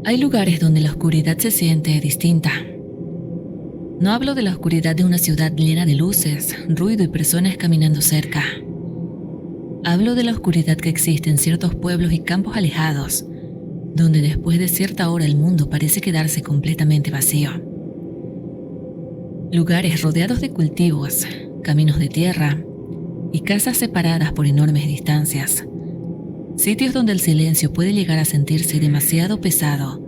Hay lugares donde la oscuridad se siente distinta. No hablo de la oscuridad de una ciudad llena de luces, ruido y personas caminando cerca. Hablo de la oscuridad que existe en ciertos pueblos y campos alejados, donde después de cierta hora el mundo parece quedarse completamente vacío. Lugares rodeados de cultivos, caminos de tierra y casas separadas por enormes distancias. Sitios donde el silencio puede llegar a sentirse demasiado pesado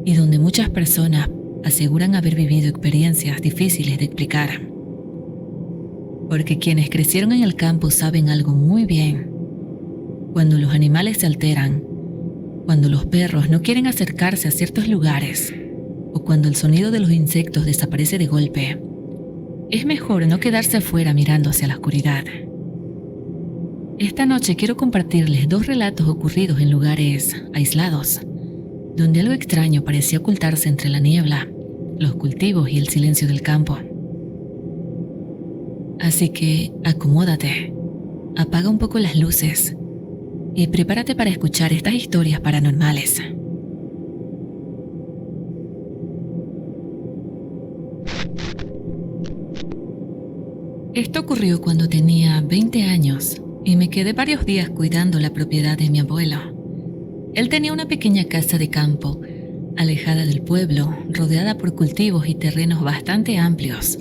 y donde muchas personas aseguran haber vivido experiencias difíciles de explicar. Porque quienes crecieron en el campo saben algo muy bien. Cuando los animales se alteran, cuando los perros no quieren acercarse a ciertos lugares, o cuando el sonido de los insectos desaparece de golpe, es mejor no quedarse afuera mirando hacia la oscuridad. Esta noche quiero compartirles 2 relatos ocurridos en lugares aislados, donde algo extraño parecía ocultarse entre la niebla, los cultivos y el silencio del campo. Así que acomódate, apaga un poco las luces y prepárate para escuchar estas historias paranormales. Esto ocurrió cuando tenía 20 años y me quedé varios días cuidando la propiedad de mi abuelo. Él tenía una pequeña casa de campo, alejada del pueblo, rodeada por cultivos y terrenos bastante amplios.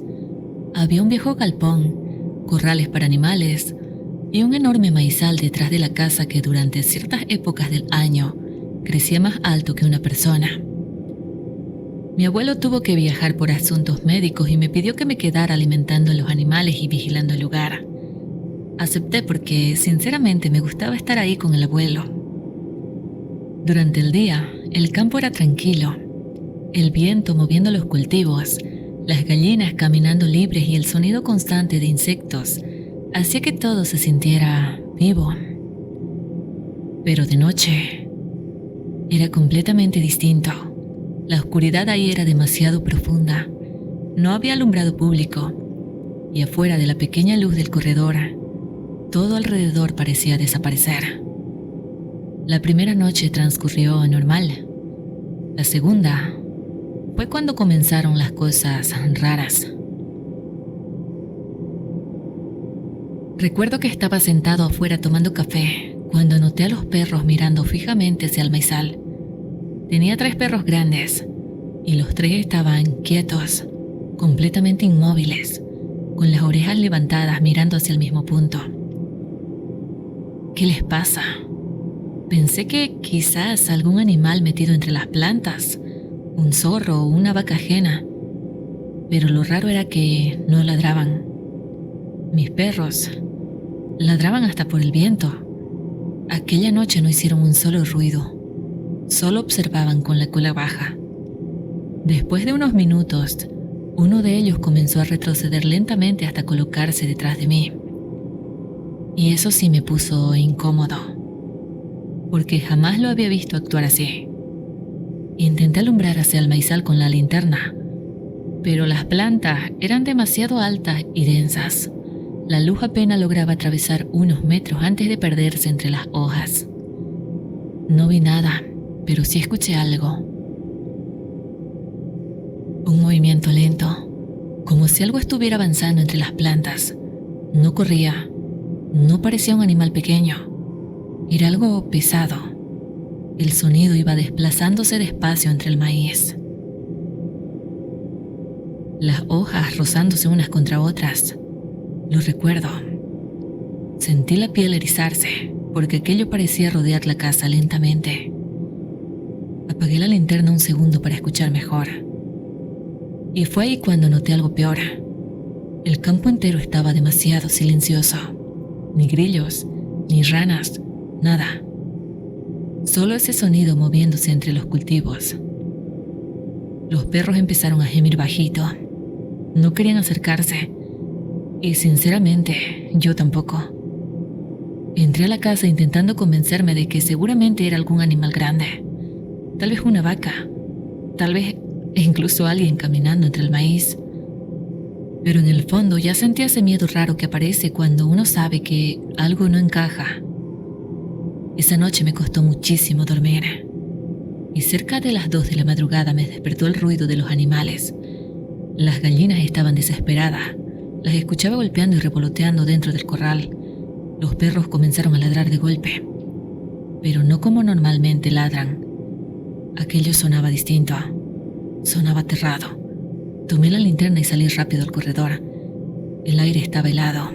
Había un viejo galpón, corrales para animales y un enorme maizal detrás de la casa que durante ciertas épocas del año crecía más alto que una persona. Mi abuelo tuvo que viajar por asuntos médicos y me pidió que me quedara alimentando a los animales y vigilando el lugar. Acepté porque, sinceramente, me gustaba estar ahí con el abuelo. Durante el día, el campo era tranquilo. El viento moviendo los cultivos, las gallinas caminando libres y el sonido constante de insectos hacía que todo se sintiera vivo. Pero de noche era completamente distinto. La oscuridad ahí era demasiado profunda. No había alumbrado público y afuera de la pequeña luz del corredor, todo alrededor parecía desaparecer. La primera noche transcurrió normal. La segunda fue cuando comenzaron las cosas raras. Recuerdo que estaba sentado afuera tomando café cuando noté a los perros mirando fijamente hacia el maizal. Tenía 3 perros grandes y los 3 estaban quietos, completamente inmóviles, con las orejas levantadas mirando hacia el mismo punto. ¿Qué les pasa? Pensé que quizás algún animal metido entre las plantas, un zorro o una vaca ajena, pero lo raro era que no ladraban. Mis perros ladraban hasta por el viento. Aquella noche no hicieron un solo ruido, solo observaban con la cola baja. Después de unos minutos, uno de ellos comenzó a retroceder lentamente hasta colocarse detrás de mí. Y eso sí me puso incómodo, porque jamás lo había visto actuar así. Intenté alumbrar hacia el maizal con la linterna, pero las plantas eran demasiado altas y densas. La luz apenas lograba atravesar unos metros antes de perderse entre las hojas. No vi nada, pero sí escuché algo. Un movimiento lento, como si algo estuviera avanzando entre las plantas. No corría, no parecía un animal pequeño. Era algo pesado. El sonido iba desplazándose despacio entre el maíz. Las hojas rozándose unas contra otras. Lo recuerdo. Sentí la piel erizarse, porque aquello parecía rodear la casa lentamente. Apagué la linterna un segundo para escuchar mejor. Y fue ahí cuando noté algo peor. El campo entero estaba demasiado silencioso. Ni grillos, ni ranas, nada. Solo ese sonido moviéndose entre los cultivos. Los perros empezaron a gemir bajito. No querían acercarse. Y sinceramente, yo tampoco. Entré a la casa intentando convencerme de que seguramente era algún animal grande. Tal vez una vaca. Tal vez incluso alguien caminando entre el maíz. Pero en el fondo ya sentía ese miedo raro que aparece cuando uno sabe que algo no encaja. Esa noche me costó muchísimo dormir. y cerca de las 2 de la madrugada me despertó el ruido de los animales. Las gallinas estaban desesperadas. Las escuchaba golpeando y revoloteando dentro del corral. Los perros comenzaron a ladrar de golpe, pero no como normalmente ladran. Aquello sonaba distinto. Sonaba aterrado. Tomé la linterna y salí rápido al corredor. El aire estaba helado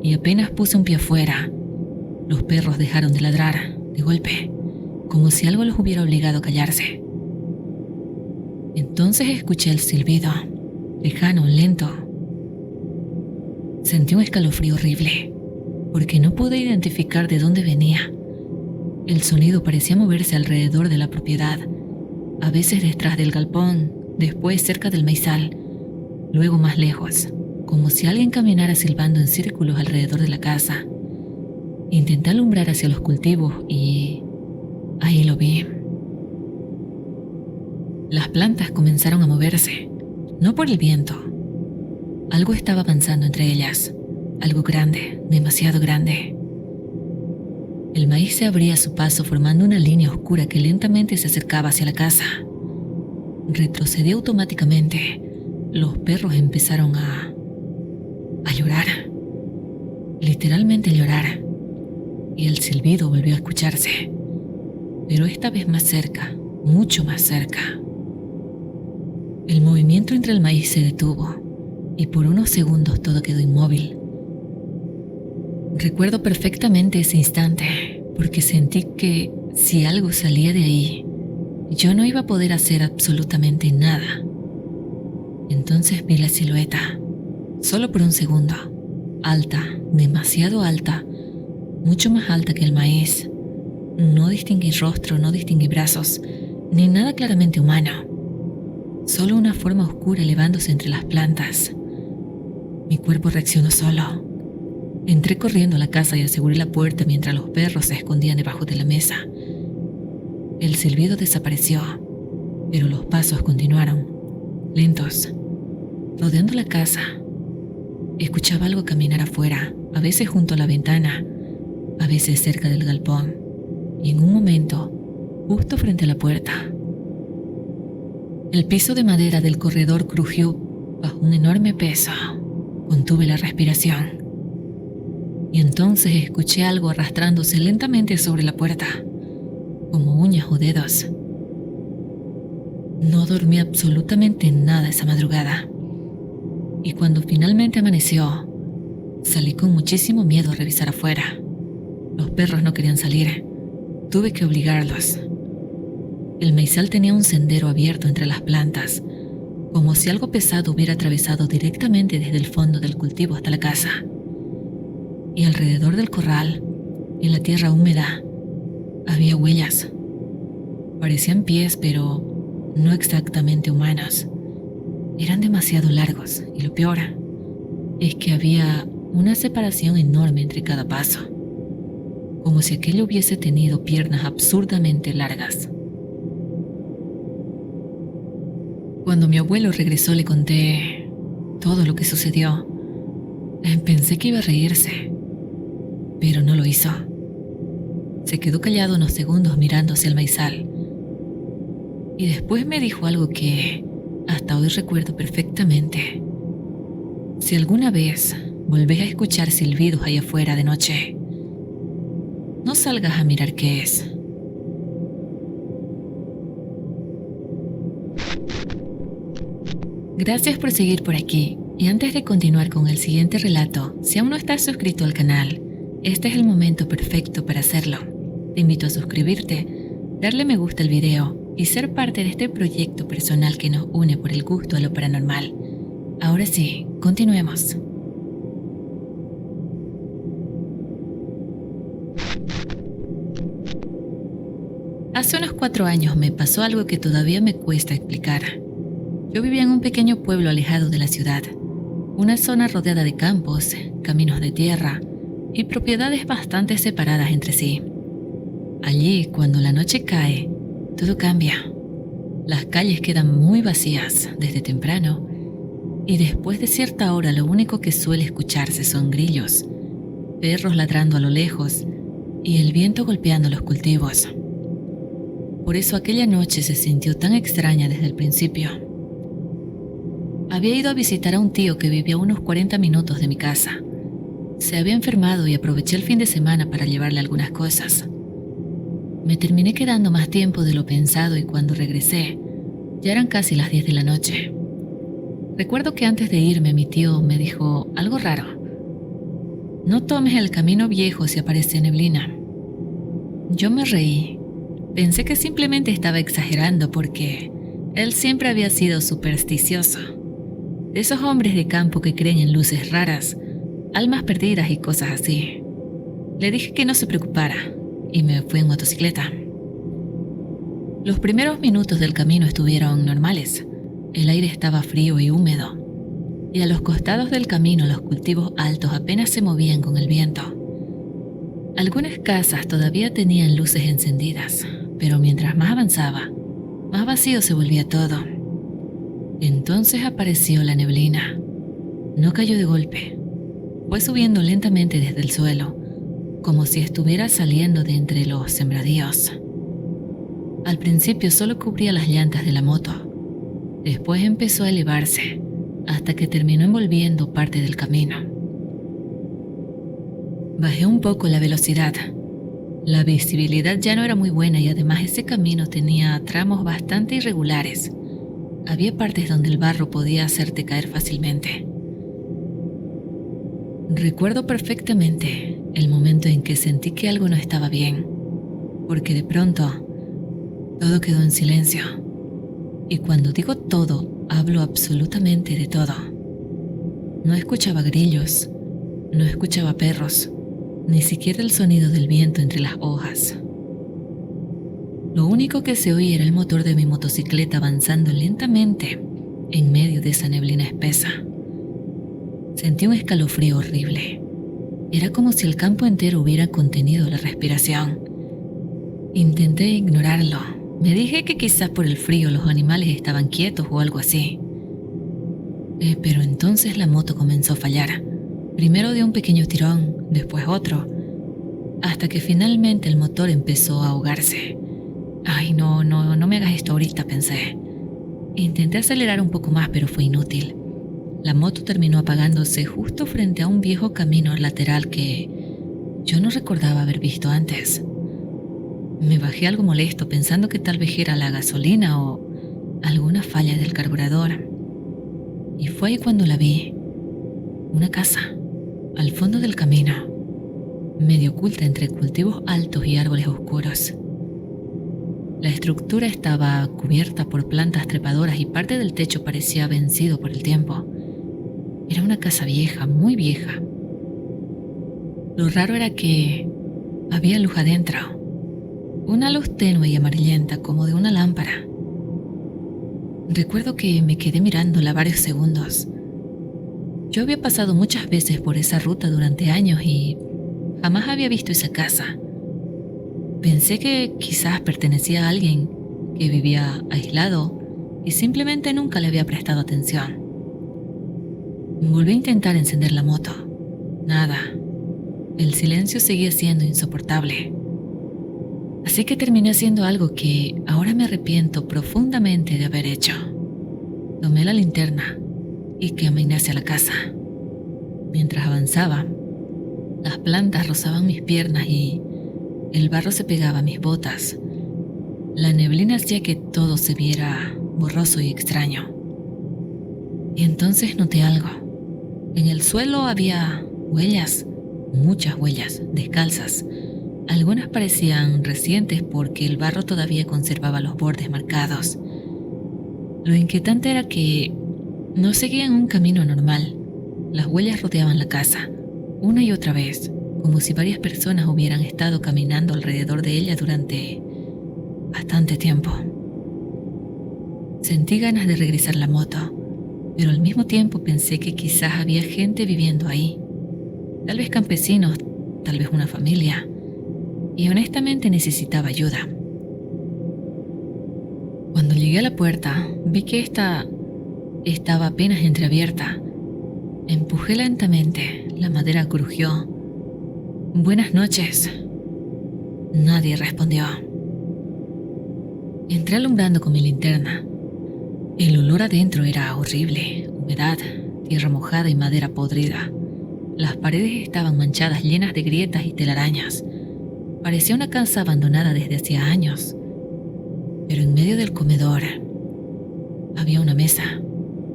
y apenas puse un pie afuera, los perros dejaron de ladrar de golpe, como si algo los hubiera obligado a callarse. Entonces escuché el silbido, lejano, lento. Sentí un escalofrío horrible, porque no pude identificar de dónde venía. El sonido parecía moverse alrededor de la propiedad, a veces detrás del galpón, después cerca del maizal, luego más lejos, como si alguien caminara silbando en círculos alrededor de la casa. Intenté alumbrar hacia los cultivos y ahí lo vi. Las plantas comenzaron a moverse, no por el viento. Algo estaba avanzando entre ellas, algo grande, demasiado grande. El maíz se abría a su paso formando una línea oscura que lentamente se acercaba hacia la casa. Retrocedí automáticamente. Los perros empezaron a llorar, literalmente llorar, y el silbido volvió a escucharse, pero esta vez más cerca, mucho más cerca. El movimiento entre el maíz se detuvo y por unos segundos todo quedó inmóvil. Recuerdo perfectamente ese instante porque sentí que si algo salía de ahí, yo no iba a poder hacer absolutamente nada. Entonces vi la silueta, solo por un segundo, alta, demasiado alta, mucho más alta que el maíz. No distinguí rostro, no distinguí brazos, ni nada claramente humano. Solo una forma oscura elevándose entre las plantas. Mi cuerpo reaccionó solo. Entré corriendo a la casa y aseguré la puerta mientras los perros se escondían debajo de la mesa. El silbido desapareció, pero los pasos continuaron, lentos, rodeando la casa. Escuchaba algo caminar afuera, a veces junto a la ventana, a veces cerca del galpón, y en un momento, justo frente a la puerta. El piso de madera del corredor crujió bajo un enorme peso. Contuve la respiración. Y entonces escuché algo arrastrándose lentamente sobre la puerta, como uñas o dedos. No dormí absolutamente nada esa madrugada. Y cuando finalmente amaneció, salí con muchísimo miedo a revisar afuera. Los perros no querían salir. Tuve que obligarlos. El maizal tenía un sendero abierto entre las plantas, como si algo pesado hubiera atravesado directamente desde el fondo del cultivo hasta la casa. Y alrededor del corral, en la tierra húmeda, había huellas. Parecían pies, pero no exactamente humanos. Eran demasiado largos, y lo peor es que había una separación enorme entre cada paso, como si aquello hubiese tenido piernas absurdamente largas. Cuando mi abuelo regresó le conté todo lo que sucedió. Pensé que iba a reírse, pero no lo hizo. Se quedó callado unos segundos mirando hacia el maizal, y después me dijo algo que hasta hoy recuerdo perfectamente. Si alguna vez volvés a escuchar silbidos allá afuera de noche, no salgas a mirar qué es. Gracias por seguir por aquí, y antes de continuar con el siguiente relato, si aún no estás suscrito al canal, este es el momento perfecto para hacerlo. Te invito a suscribirte, darle me gusta al video y ser parte de este proyecto personal que nos une por el gusto a lo paranormal. Ahora sí, continuemos. Hace unos 4 años me pasó algo que todavía me cuesta explicar. Yo vivía en un pequeño pueblo alejado de la ciudad, una zona rodeada de campos, caminos de tierra y propiedades bastante separadas entre sí. Allí, cuando la noche cae, todo cambia. Las calles quedan muy vacías desde temprano y después de cierta hora lo único que suele escucharse son grillos, perros ladrando a lo lejos y el viento golpeando los cultivos. Por eso aquella noche se sintió tan extraña desde el principio. Había ido a visitar a un tío que vivía a unos 40 minutos de mi casa. Se había enfermado y aproveché el fin de semana para llevarle algunas cosas. Me terminé quedando más tiempo de lo pensado y cuando regresé, ya eran casi las 10 de la noche. Recuerdo que antes de irme mi tío me dijo algo raro. No tomes el camino viejo si aparece neblina. Yo me reí. Pensé que simplemente estaba exagerando porque él siempre había sido supersticioso. De esos hombres de campo que creen en luces raras, almas perdidas y cosas así. Le dije que no se preocupara y me fui en motocicleta. Los primeros minutos del camino estuvieron normales. El aire estaba frío y húmedo, y a los costados del camino los cultivos altos apenas se movían con el viento. Algunas casas todavía tenían luces encendidas, pero mientras más avanzaba, más vacío se volvía todo. Entonces apareció la neblina. No cayó de golpe. Fue subiendo lentamente desde el suelo, como si estuviera saliendo de entre los sembradíos. Al principio solo cubría las llantas de la moto. Después empezó a elevarse, hasta que terminó envolviendo parte del camino. Bajé un poco la velocidad. La visibilidad ya no era muy buena y además ese camino tenía tramos bastante irregulares. Había partes donde el barro podía hacerte caer fácilmente. Recuerdo perfectamente el momento en que sentí que algo no estaba bien, porque de pronto todo quedó en silencio. Y cuando digo todo, hablo absolutamente de todo. No escuchaba grillos, no escuchaba perros, ni siquiera el sonido del viento entre las hojas. Lo único que se oía era el motor de mi motocicleta avanzando lentamente en medio de esa neblina espesa. Sentí un escalofrío horrible. Era como si el campo entero hubiera contenido la respiración. Intenté ignorarlo. Me dije que quizás por el frío los animales estaban quietos o algo así. Pero entonces la moto comenzó a fallar. Primero dio un pequeño tirón, después otro, hasta que finalmente el motor empezó a ahogarse. Ay, no me hagas esto ahorita, pensé. Intenté acelerar un poco más, pero fue inútil. La moto terminó apagándose justo frente a un viejo camino lateral que yo no recordaba haber visto antes. Me bajé algo molesto pensando que tal vez era la gasolina o alguna falla del carburador. Y fue ahí cuando la vi. Una casa, al fondo del camino, medio oculta entre cultivos altos y árboles oscuros. La estructura estaba cubierta por plantas trepadoras y parte del techo parecía vencido por el tiempo. Era una casa vieja, muy vieja. Lo raro era que había luz adentro. Una luz tenue y amarillenta como de una lámpara. Recuerdo que me quedé mirándola varios segundos. Yo había pasado muchas veces por esa ruta durante años y jamás había visto esa casa. Pensé que quizás pertenecía a alguien que vivía aislado y simplemente nunca le había prestado atención. Volví a intentar encender la moto. Nada. El silencio seguía siendo insoportable. Así que terminé haciendo algo que ahora me arrepiento profundamente de haber hecho. Tomé la linterna y caminé hacia la casa. Mientras avanzaba, las plantas rozaban mis piernas y el barro se pegaba a mis botas. La neblina hacía que todo se viera borroso y extraño. Y entonces noté algo. En el suelo había huellas, muchas huellas, descalzas. Algunas parecían recientes porque el barro todavía conservaba los bordes marcados. Lo inquietante era que no seguían un camino normal. Las huellas rodeaban la casa, una y otra vez, como si varias personas hubieran estado caminando alrededor de ella durante bastante tiempo. Sentí ganas de regresar la moto, pero al mismo tiempo pensé que quizás había gente viviendo ahí. Tal vez campesinos, tal vez una familia. Y honestamente necesitaba ayuda. Cuando llegué a la puerta, vi que esta estaba apenas entreabierta. Empujé lentamente, la madera crujió. «Buenas noches». Nadie respondió. Entré alumbrando con mi linterna. El olor adentro era horrible: humedad, tierra mojada y madera podrida. Las paredes estaban manchadas, llenas de grietas y telarañas. Parecía una casa abandonada desde hacía años. Pero en medio del comedor había una mesa,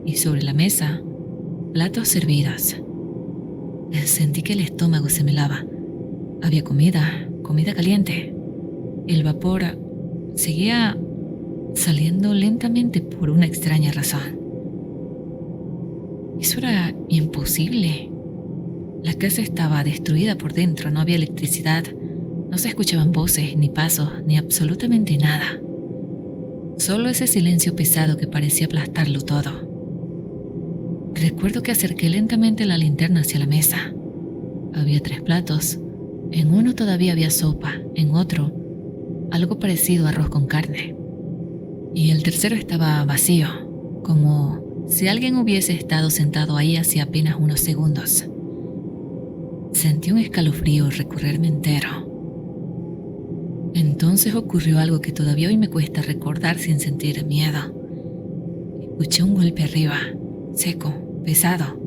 y sobre la mesa, platos servidos. Sentí que el estómago se me helaba. Había comida caliente. El vapor seguía saliendo lentamente por una extraña razón. Eso era imposible. La casa estaba destruida por dentro, no había electricidad, no se escuchaban voces, ni pasos, ni absolutamente nada. Solo ese silencio pesado que parecía aplastarlo todo. Recuerdo que acerqué lentamente la linterna hacia la mesa. Había 3 platos. En uno todavía había sopa, en otro, algo parecido a arroz con carne. Y el tercero estaba vacío, como si alguien hubiese estado sentado ahí hacía apenas unos segundos. Sentí un escalofrío recorrerme entero. Entonces ocurrió algo que todavía hoy me cuesta recordar sin sentir miedo. Escuché un golpe arriba, seco, pesado,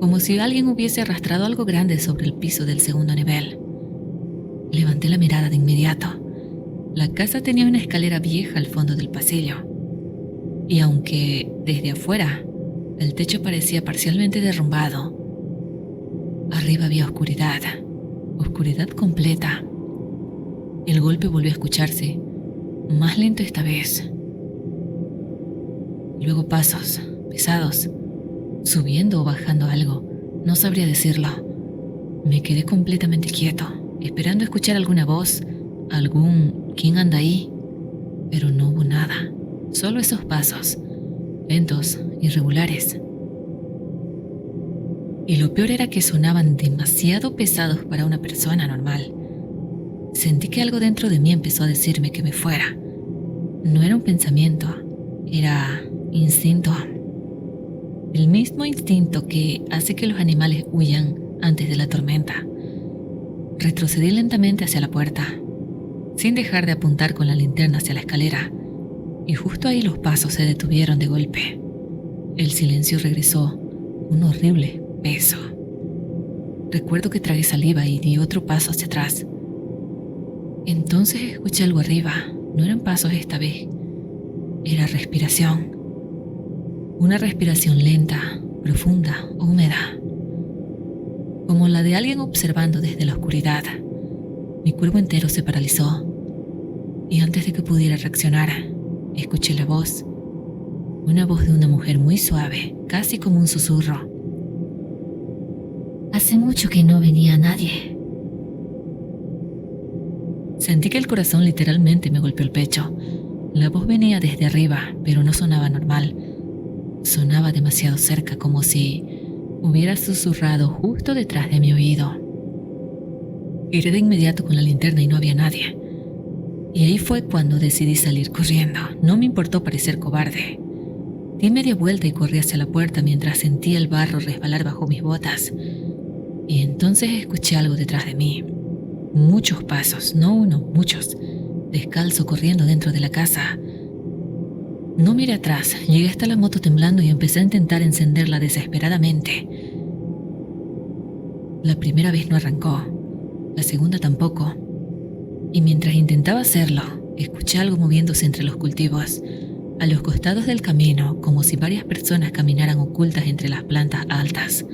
como si alguien hubiese arrastrado algo grande sobre el piso del segundo nivel. Levanté la mirada de inmediato. La casa tenía una escalera vieja al fondo del pasillo, y aunque desde afuera el techo parecía parcialmente derrumbado, arriba había oscuridad completa. El golpe volvió a escucharse, más lento esta vez. Luego pasos, pesados, subiendo o bajando algo, no sabría decirlo. Me quedé completamente quieto, esperando escuchar alguna voz, algún ¿quién anda ahí? Pero no hubo nada, solo esos pasos, lentos, irregulares. Y lo peor era que sonaban demasiado pesados para una persona normal. Sentí que algo dentro de mí empezó a decirme que me fuera. No era un pensamiento, era instinto. El mismo instinto que hace que los animales huyan antes de la tormenta. Retrocedí lentamente hacia la puerta, sin dejar de apuntar con la linterna hacia la escalera, y justo ahí los pasos se detuvieron de golpe. El silencio regresó, un horrible peso. Recuerdo que tragué saliva y di otro paso hacia atrás. Entonces escuché algo arriba. No eran pasos esta vez, era respiración. Una respiración lenta, profunda, húmeda, como la de alguien observando desde la oscuridad. Mi cuerpo entero se paralizó, y antes de que pudiera reaccionar, escuché la voz, una voz de una mujer muy suave, casi como un susurro. Hace mucho que no venía nadie. Sentí que el corazón literalmente me golpeó el pecho. La voz venía desde arriba, pero no sonaba normal. Sonaba demasiado cerca, como si hubiera susurrado justo detrás de mi oído. Giré de inmediato con la linterna y no había nadie. Y ahí fue cuando decidí salir corriendo. No me importó parecer cobarde. Di media vuelta y corrí hacia la puerta mientras sentía el barro resbalar bajo mis botas. Y entonces escuché algo detrás de mí. Muchos pasos, no uno, muchos, descalzo corriendo dentro de la casa. No miré atrás, llegué hasta la moto temblando y empecé a intentar encenderla desesperadamente. La primera vez no arrancó, la segunda tampoco. Y mientras intentaba hacerlo, escuché algo moviéndose entre los cultivos, a los costados del camino, como si varias personas caminaran ocultas entre las plantas altas.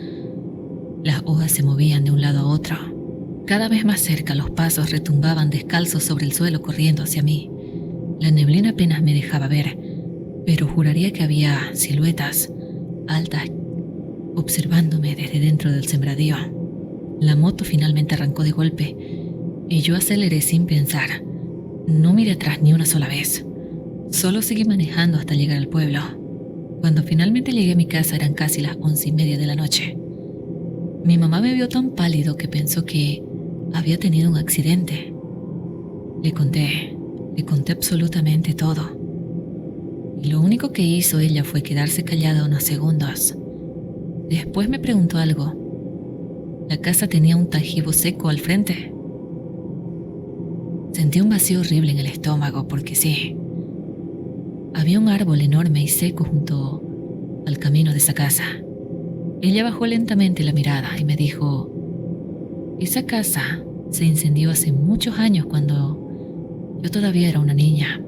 Las hojas se movían de un lado a otro. Cada vez más cerca los pasos retumbaban descalzos sobre el suelo corriendo hacia mí. La neblina apenas me dejaba ver, pero juraría que había siluetas altas observándome desde dentro del sembradío. La moto finalmente arrancó de golpe y yo aceleré sin pensar. No miré atrás ni una sola vez. Solo seguí manejando hasta llegar al pueblo. Cuando finalmente llegué a mi casa eran casi las 11:30 de la noche. Mi mamá me vio tan pálido que pensó que había tenido un accidente. Le conté absolutamente todo. Y lo único que hizo ella fue quedarse callada unos segundos. Después me preguntó algo. La casa tenía un tajibo seco al frente. Sentí un vacío horrible en el estómago porque sí, Había un árbol enorme y seco junto al camino de esa casa. Ella bajó lentamente la mirada y me dijo: esa casa se incendió hace muchos años cuando yo todavía era una niña.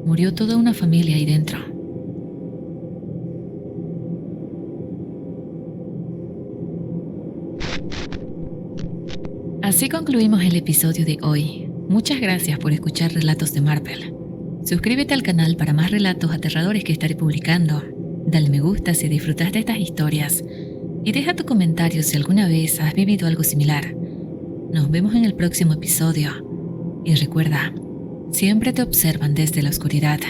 Murió toda una familia ahí dentro. Así concluimos el episodio de hoy. Muchas gracias por escuchar Relatos de Marvel. Suscríbete al canal para más relatos aterradores que estaré publicando. Dale me gusta si disfrutas de estas historias y deja tu comentario si alguna vez has vivido algo similar. Nos vemos en el próximo episodio y recuerda, siempre te observan desde la oscuridad.